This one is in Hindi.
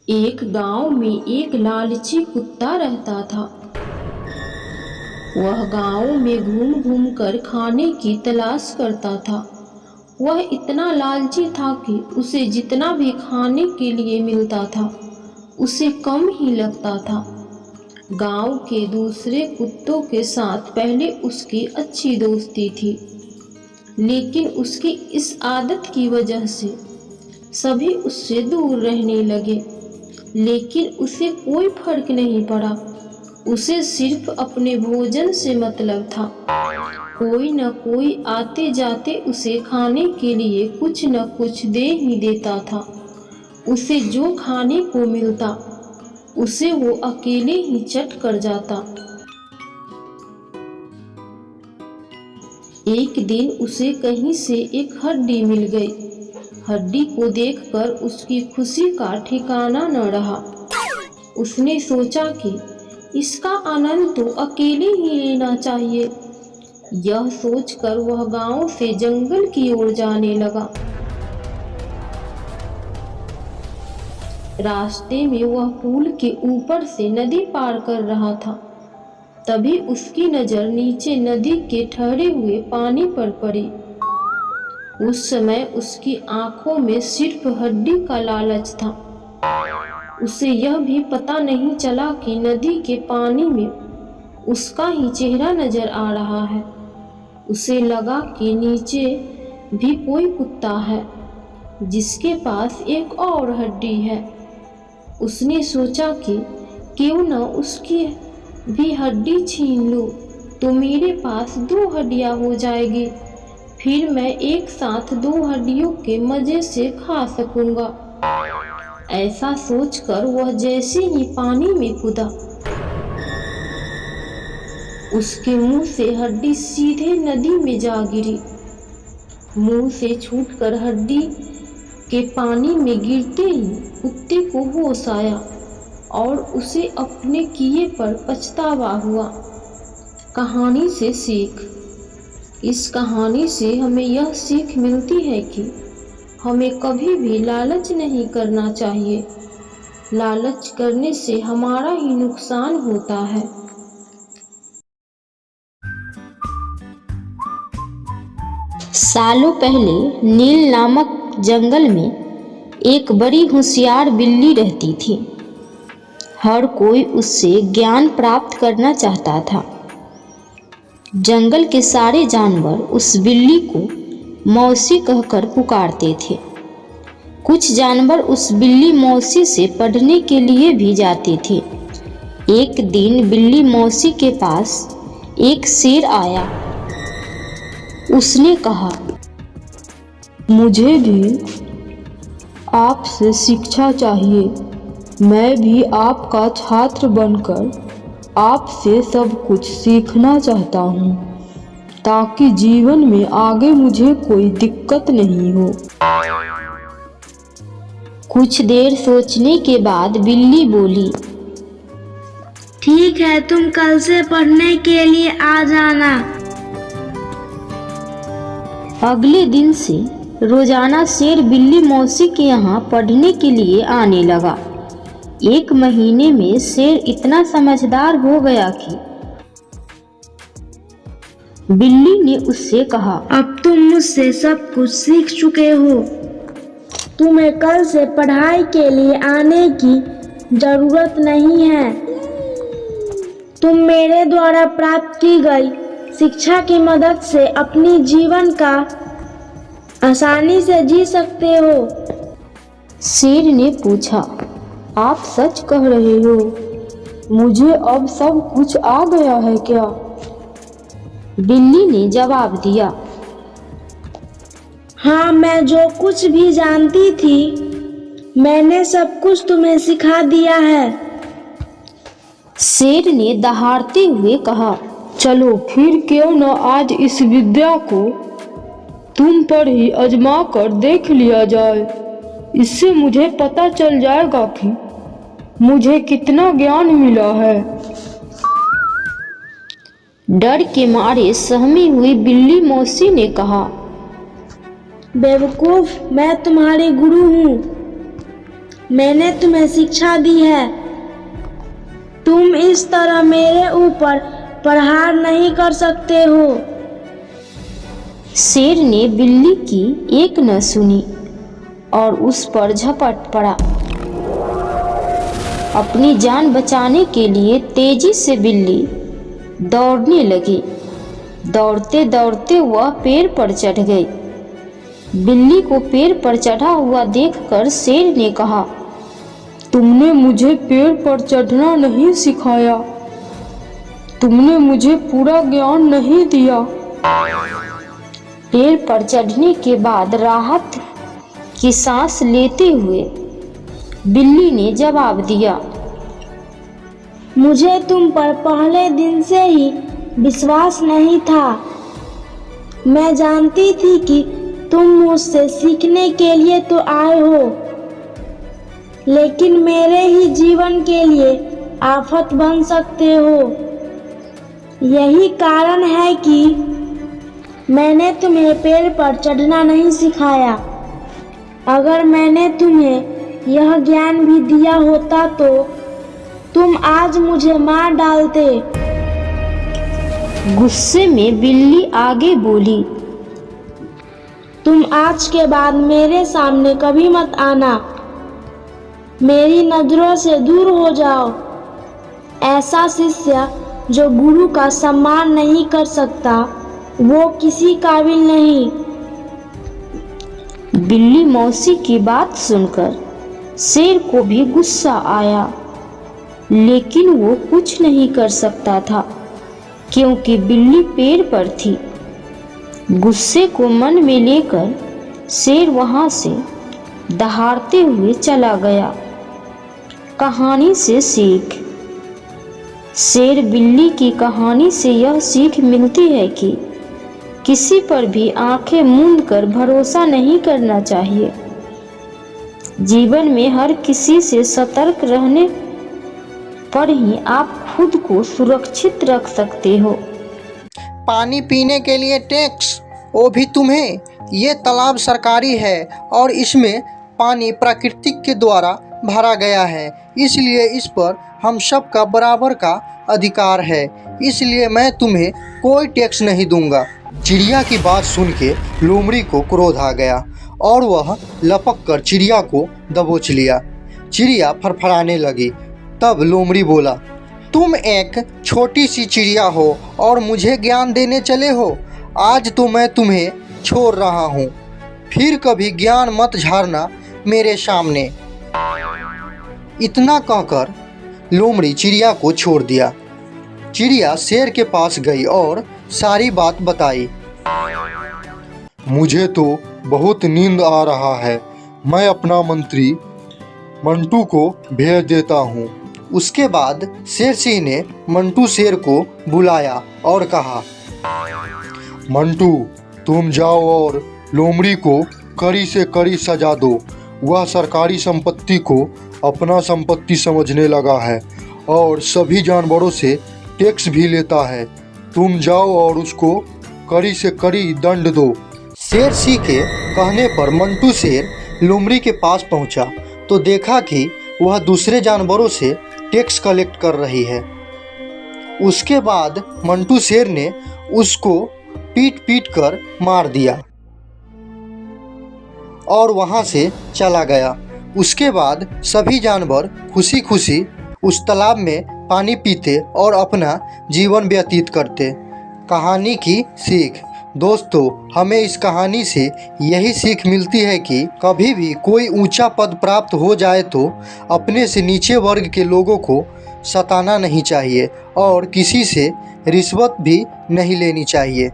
एक गांव में एक लालची कुत्ता रहता था। वह गांव में घूम घूम कर खाने की तलाश करता था। वह इतना लालची था कि उसे जितना भी खाने के लिए मिलता था उसे कम ही लगता था। गांव के दूसरे कुत्तों के साथ पहले उसकी अच्छी दोस्ती थी, लेकिन उसकी इस आदत की वजह से सभी उससे दूर रहने लगे। लेकिन उसे कोई फर्क नहीं पड़ा। उसे सिर्फ अपने भोजन से मतलब था। कोई न कोई आते जाते उसे खाने के लिए कुछ न कुछ दे ही देता था। उसे जो खाने को मिलता उसे वो अकेले ही चट कर जाता। एक दिन उसे कहीं से एक हड्डी मिल गई। हड्डी को देखकर उसकी खुशी का ठिकाना न रहा। उसने सोचा कि इसका आनंद तो अकेले ही लेना चाहिए। यह सोचकर वह गांव से जंगल की ओर जाने लगा। रास्ते में वह पुल के ऊपर से नदी पार कर रहा था। तभी उसकी नजर नीचे नदी के ठहरे हुए पानी पर पड़ी। उस समय उसकी आंखों में सिर्फ हड्डी का लालच था। उसे यह भी पता नहीं चला कि नदी के पानी में उसका ही चेहरा नजर आ रहा है। उसे लगा कि नीचे भी कोई कुत्ता है जिसके पास एक और हड्डी है। उसने सोचा कि क्यों न उसकी भी हड्डी छीन लूं, तो मेरे पास 2 हड्डियां हो जाएगी। फिर मैं एक साथ 2 हड्डियों के मजे से खा सकूंगा। ऐसा सोचकर वह जैसे ही पानी में कूदा, उसके मुंह से हड्डी सीधे नदी में जा गिरी। मुंह से छूटकर हड्डी के पानी में गिरते ही कुत्ते को होश आया और उसे अपने किए पर पछतावा हुआ। कहानी से सीख। इस कहानी से हमें यह सीख मिलती है कि हमें कभी भी लालच नहीं करना चाहिए। लालच करने से हमारा ही नुकसान होता है। सालों पहले नील नामक जंगल में एक बड़ी होशियार बिल्ली रहती थी। हर कोई उससे ज्ञान प्राप्त करना चाहता था। जंगल के सारे जानवर उस बिल्ली को मौसी कहकर पुकारते थे। कुछ जानवर उस बिल्ली मौसी से पढ़ने के लिए भी जाते थे। एक दिन बिल्ली मौसी के पास एक शेर आया। उसने कहा, मुझे भी आपसे शिक्षा चाहिए। मैं भी आपका छात्र बनकर आपसे सब कुछ सीखना चाहता हूँ, ताकि जीवन में आगे मुझे कोई दिक्कत नहीं हो। कुछ देर सोचने के बाद बिल्ली बोली, ठीक है, तुम कल से पढ़ने के लिए आ जाना। अगले दिन से रोजाना शेर बिल्ली मौसी के यहाँ पढ़ने के लिए आने लगा। 1 महीने में शेर इतना समझदार हो गया कि बिल्ली ने उससे कहा, अब तुम मुझसे सब कुछ सीख चुके हो। तुम्हें कल से पढ़ाई के लिए आने की जरूरत नहीं है। तुम मेरे द्वारा प्राप्त की गई शिक्षा की मदद से अपनी जीवन का आसानी से जी सकते हो। शेर ने पूछा, आप सच कह रहे हो? मुझे अब सब कुछ आ गया है क्या? बिल्ली ने जवाब दिया, हाँ, मैं जो कुछ भी जानती थी मैंने सब कुछ तुम्हें सिखा दिया है। शेर ने दहाड़ते हुए कहा, चलो फिर क्यों न आज इस विद्या को तुम पर ही आजमा कर देख लिया जाए। इससे मुझे पता चल जाएगा कि मुझे कितना ज्ञान मिला है। डर के मारे सहमी हुई बिल्ली मौसी ने कहा, बेवकूफ, मैं तुम्हारी गुरु हूँ। मैंने तुम्हें शिक्षा दी है। तुम इस तरह मेरे ऊपर प्रहार नहीं कर सकते हो। शेर ने बिल्ली की एक न सुनी और उस पर झपट पड़ा। अपनी जान बचाने के लिए तेजी से बिल्ली दौड़ने लगी। दौड़ते दौड़ते वह पेड़ पर चढ़ गई। बिल्ली को पेड़ पर चढ़ा हुआ देखकर शेर ने कहा, तुमने मुझे पेड़ पर चढ़ना नहीं सिखाया। तुमने मुझे पूरा ज्ञान नहीं दिया। पेड़ पर चढ़ने के बाद राहत की सांस लेते हुए बिल्ली ने जवाब दिया, मुझे तुम पर पहले दिन से ही विश्वास नहीं था। मैं जानती थी कि तुम मुझसे सीखने के लिए तो आए हो, लेकिन मेरे ही जीवन के लिए आफत बन सकते हो। यही कारण है कि मैंने तुम्हें पेड़ पर चढ़ना नहीं सिखाया। अगर मैंने तुम्हें यह ज्ञान भी दिया होता तो तुम आज मुझे मार डालते। गुस्से में बिल्ली आगे बोली, तुम आज के बाद मेरे सामने कभी मत आना। मेरी नजरों से दूर हो जाओ। ऐसा शिष्य जो गुरु का सम्मान नहीं कर सकता, वो किसी काबिल नहीं। बिल्ली मौसी की बात सुनकर शेर को भी गुस्सा आया, लेकिन वो कुछ नहीं कर सकता था क्योंकि बिल्ली पेड़ पर थी। गुस्से को मन में लेकर शेर वहां से दहाड़ते हुए चला गया। कहानी से सीख। शेर बिल्ली की कहानी से यह सीख मिलती है कि किसी पर भी आंखें मूंद कर भरोसा नहीं करना चाहिए। जीवन में हर किसी से सतर्क रहने पर ही आप खुद को सुरक्षित रख सकते हो। पानी पीने के लिए टैक्स, वो भी तुम्हें। ये तालाब सरकारी है और इसमें पानी प्राकृतिक के द्वारा भरा गया है, इसलिए इस पर हम सब का बराबर का अधिकार है। इसलिए मैं तुम्हें कोई टैक्स नहीं दूंगा। चिड़िया की बात सुन के लोमड़ी को क्रोध आ गया और वह लपक कर चिड़िया को दबोच लिया। चिड़िया फड़फड़ाने लगी। तब लोमड़ी बोला, तुम एक छोटी सी चिड़िया हो और मुझे ज्ञान देने चले हो। आज तो मैं तुम्हें छोड़ रहा हूँ, फिर कभी ज्ञान मत झाड़ना मेरे सामने। इतना कहकर लोमड़ी चिड़िया को छोड़ दिया। चिड़िया शेर के पास गई और सारी बात बताई। मुझे तो बहुत नींद आ रहा है, मैं अपना मंत्री मंटू को भेज देता हूँ। उसके बाद शेर सिंह ने मंटू शेर को बुलाया और कहा, मंटू तुम जाओ और लोमड़ी को कड़ी से कड़ी सजा दो। वह सरकारी संपत्ति को अपना संपत्ति समझने लगा है और सभी जानवरों से टैक्स भी लेता है। तुम जाओ और उसको कड़ी से कड़ी दंड दो। शेर सिंह के कहने पर मंटू शेर लोमड़ी के पास पहुंचा तो देखा कि वह दूसरे जानवरों से टैक्स कलेक्ट कर रही है। उसके बाद मंटू शेर ने उसको पीट पीट कर मार दिया और वहां से चला गया। उसके बाद सभी जानवर खुशी खुशी उस तालाब में पानी पीते और अपना जीवन व्यतीत करते। कहानी की सीख। दोस्तों, हमें इस कहानी से यही सीख मिलती है कि कभी भी कोई ऊंचा पद प्राप्त हो जाए तो अपने से नीचे वर्ग के लोगों को सताना नहीं चाहिए और किसी से रिश्वत भी नहीं लेनी चाहिए।